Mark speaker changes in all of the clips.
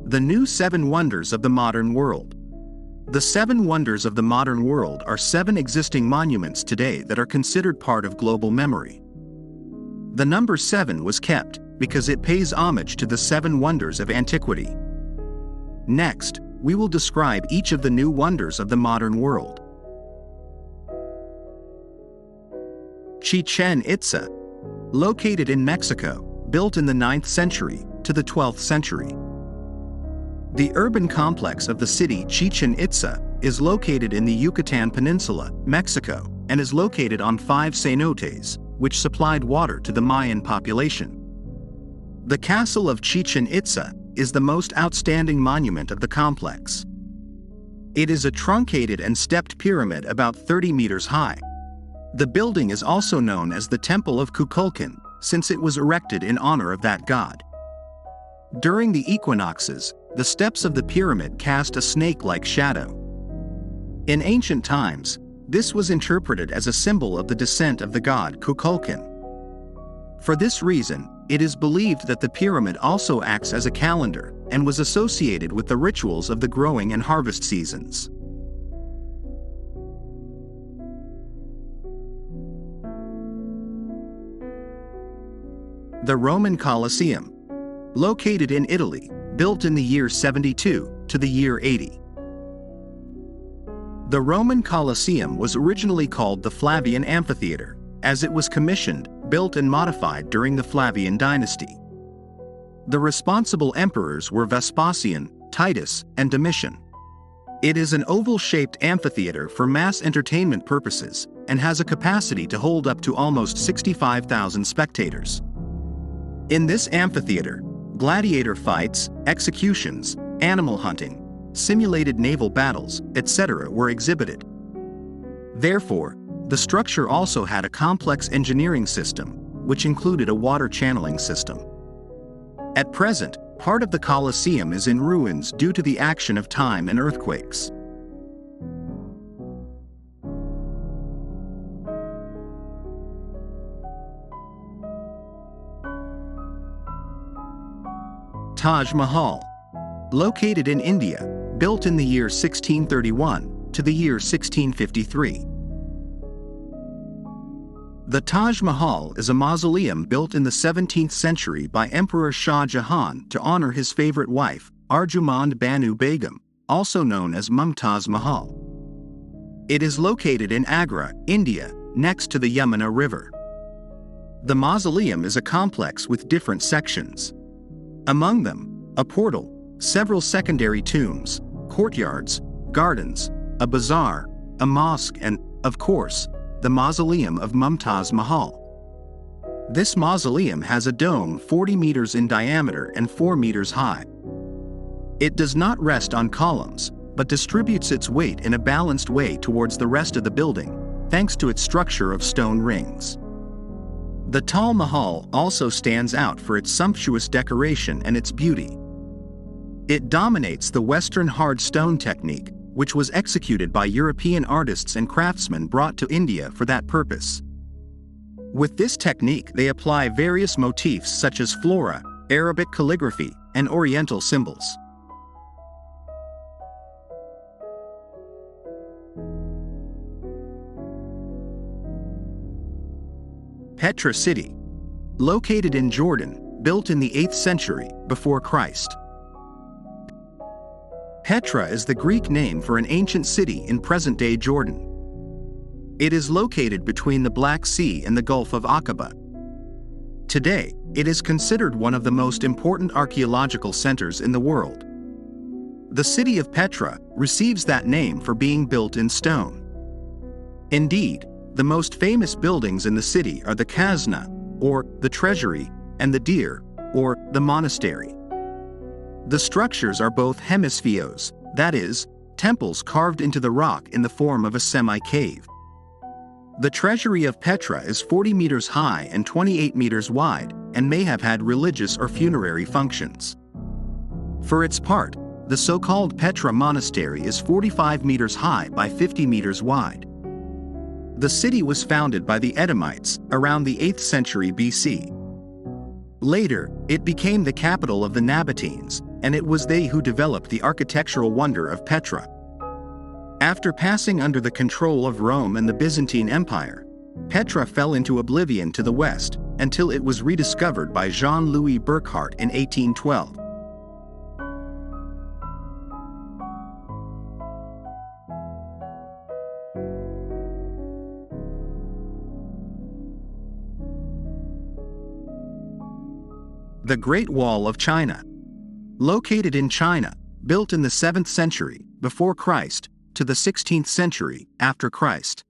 Speaker 1: The new 7 wonders of the modern world. The 7 wonders of the modern world are 7 existing monuments today that are considered part of global memory. The number 7 was kept because it pays homage to the 7 wonders of antiquity. Next, we will describe each of the new wonders of the modern world. Chichen Itza. Located in Mexico, built in the 9th century to the 12th century. The urban complex of the city Chichen Itza is located in the Yucatan Peninsula, Mexico, and is located on 5 cenotes, which supplied water to the Mayan population. The castle of Chichen Itza is the most outstanding monument of the complex. It is a truncated and stepped pyramid about 30 meters high. The building is also known as the Temple of Kukulkan, since it was erected in honor of that god. During the equinoxes, the steps of the pyramid cast a snake-like shadow. In ancient times, this was interpreted as a symbol of the descent of the god Kukulkan. For this reason, it is believed that the pyramid also acts as a calendar and was associated with the rituals of the growing and harvest seasons. The Roman Colosseum. Located in Italy, built in the year 72 to the year 80. The Roman Colosseum was originally called the Flavian Amphitheater, as it was commissioned, built and modified during the Flavian dynasty. The responsible emperors were Vespasian, Titus, and Domitian. It is an oval-shaped amphitheater for mass entertainment purposes and has a capacity to hold up to almost 65,000 spectators. In this amphitheater, gladiator fights, executions, animal hunting, simulated naval battles, etc. were exhibited. Therefore, the structure also had a complex engineering system, which included a water channeling system. At present, part of the Colosseum is in ruins due to the action of time and earthquakes. Taj Mahal. Located in India, built in the year 1631 to the year 1653. The Taj Mahal is a mausoleum built in the 17th century by Emperor Shah Jahan to honor his favorite wife, Arjumand Banu Begum, also known as Mumtaz Mahal. It is located in Agra, India, next to the Yamuna River. The mausoleum is a complex with different sections. Among them, a portal, several secondary tombs, courtyards, gardens, a bazaar, a mosque and, of course, the mausoleum of Mumtaz Mahal. This mausoleum has a dome 40 meters in diameter and 4 meters high. It does not rest on columns, but distributes its weight in a balanced way towards the rest of the building, thanks to its structure of stone rings. The Taj Mahal also stands out for its sumptuous decoration and its beauty. It dominates the Western hard stone technique, which was executed by European artists and craftsmen brought to India for that purpose. With this technique, they apply various motifs such as flora, Arabic calligraphy, and Oriental symbols. Petra City. Located in Jordan, built in the 8th century before Christ. Petra is the Greek name for an ancient city in present-day Jordan. It is located between the Black Sea and the Gulf of Aqaba. Today, it is considered one of the most important archaeological centers in the world. The city of Petra receives that name for being built in stone. Indeed, the most famous buildings in the city are the Khazna, or the treasury, and the Dir, or the monastery. The structures are both hemispheres, that is, temples carved into the rock in the form of a semi-cave. The treasury of Petra is 40 meters high and 28 meters wide, and may have had religious or funerary functions. For its part, the so-called Petra Monastery is 45 meters high by 50 meters wide. The city was founded by the Edomites around the 8th century BC. Later, it became the capital of the Nabateans, and it was they who developed the architectural wonder of Petra. After passing under the control of Rome and the Byzantine Empire, Petra fell into oblivion to the west until it was rediscovered by Jean-Louis Burckhardt in 1812. The Great Wall of China. Located in China, built in the 7th century before Christ to the 16th century after Christ.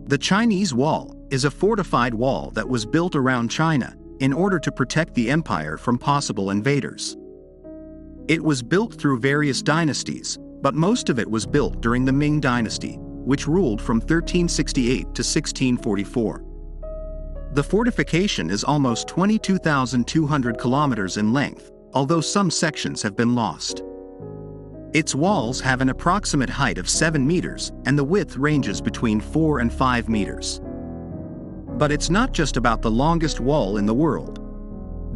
Speaker 1: The Chinese Wall is a fortified wall that was built around China in order to protect the empire from possible invaders. It was built through various dynasties, but most of it was built during the Ming Dynasty, which ruled from 1368 to 1644. The fortification is almost 22,200 kilometers in length, although some sections have been lost. Its walls have an approximate height of 7 meters, and the width ranges between 4 and 5 meters. But it's not just about the longest wall in the world.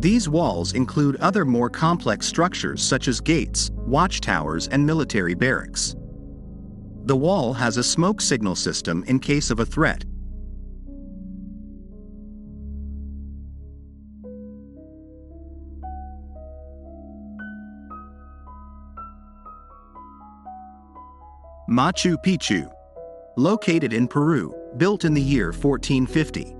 Speaker 1: These walls include other more complex structures such as gates, watchtowers, and military barracks. The wall has a smoke signal system in case of a threat. Machu Picchu. Located in Peru, built in the year 1450.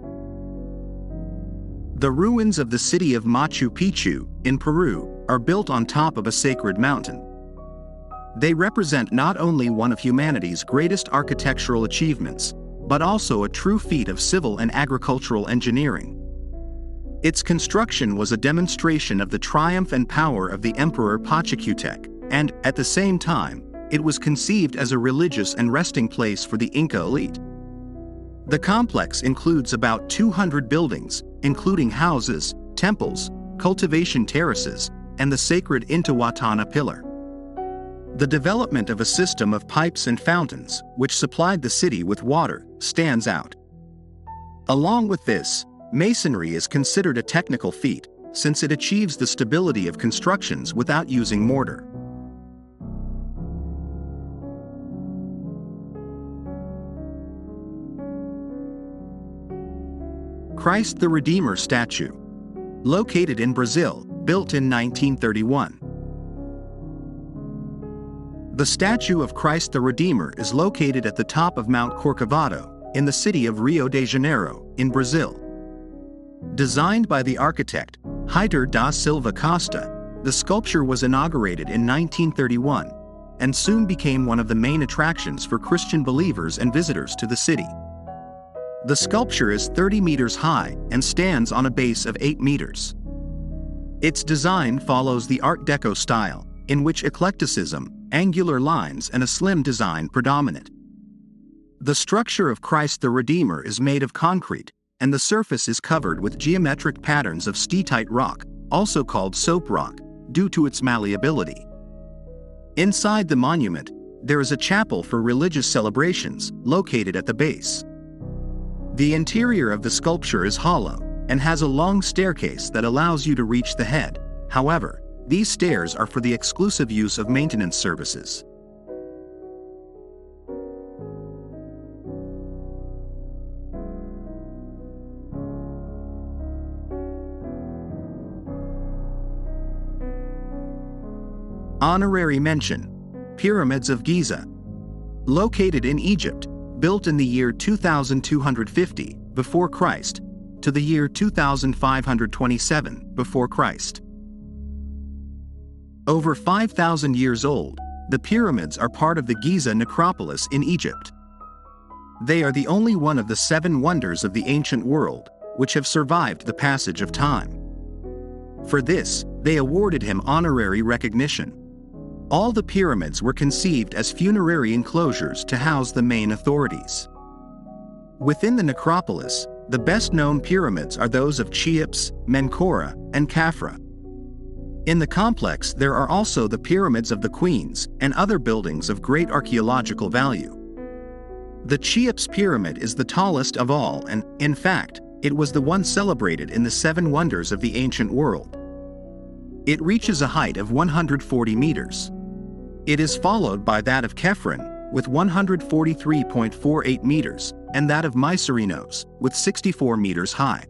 Speaker 1: The ruins of the city of Machu Picchu, in Peru, are built on top of a sacred mountain. They represent not only one of humanity's greatest architectural achievements, but also a true feat of civil and agricultural engineering. Its construction was a demonstration of the triumph and power of the Emperor Pachacutec, and, at the same time, it was conceived as a religious and resting place for the Inca elite. The complex includes about 200 buildings, including houses, temples, cultivation terraces, and the sacred Intihuatana pillar. The development of a system of pipes and fountains, which supplied the city with water, stands out. Along with this, masonry is considered a technical feat, since it achieves the stability of constructions without using mortar. Christ the Redeemer statue. Located in Brazil, built in 1931. The statue of Christ the Redeemer is located at the top of Mount Corcovado, in the city of Rio de Janeiro, in Brazil. Designed by the architect, Heitor da Silva Costa, the sculpture was inaugurated in 1931, and soon became one of the main attractions for Christian believers and visitors to the city. The sculpture is 30 meters high and stands on a base of 8 meters. Its design follows the Art Deco style, in which eclecticism, angular lines, and a slim design predominate. The structure of Christ the Redeemer is made of concrete, and the surface is covered with geometric patterns of steatite rock, also called soap rock, due to its malleability. Inside the monument, there is a chapel for religious celebrations, located at the base. The interior of the sculpture is hollow, and has a long staircase that allows you to reach the head. However, these stairs are for the exclusive use of maintenance services. Honorary mention: Pyramids of Giza. Located in Egypt, built in the year 2250 before Christ to the year 2527 before Christ. Over 5,000 years old, the pyramids are part of the Giza necropolis in Egypt. They are the only one of the 7 wonders of the ancient world which have survived the passage of time. For this, they awarded him honorary recognition. All the pyramids were conceived as funerary enclosures to house the main authorities. Within the necropolis, the best-known pyramids are those of Cheops, Menkora, and Khafra. In the complex there are also the pyramids of the Queens and other buildings of great archaeological value. The Cheops pyramid is the tallest of all and, in fact, it was the one celebrated in the 7 wonders of the ancient world. It reaches a height of 140 meters. It is followed by that of Kefren, with 143.48 meters, and that of Mycerinos, with 64 meters high.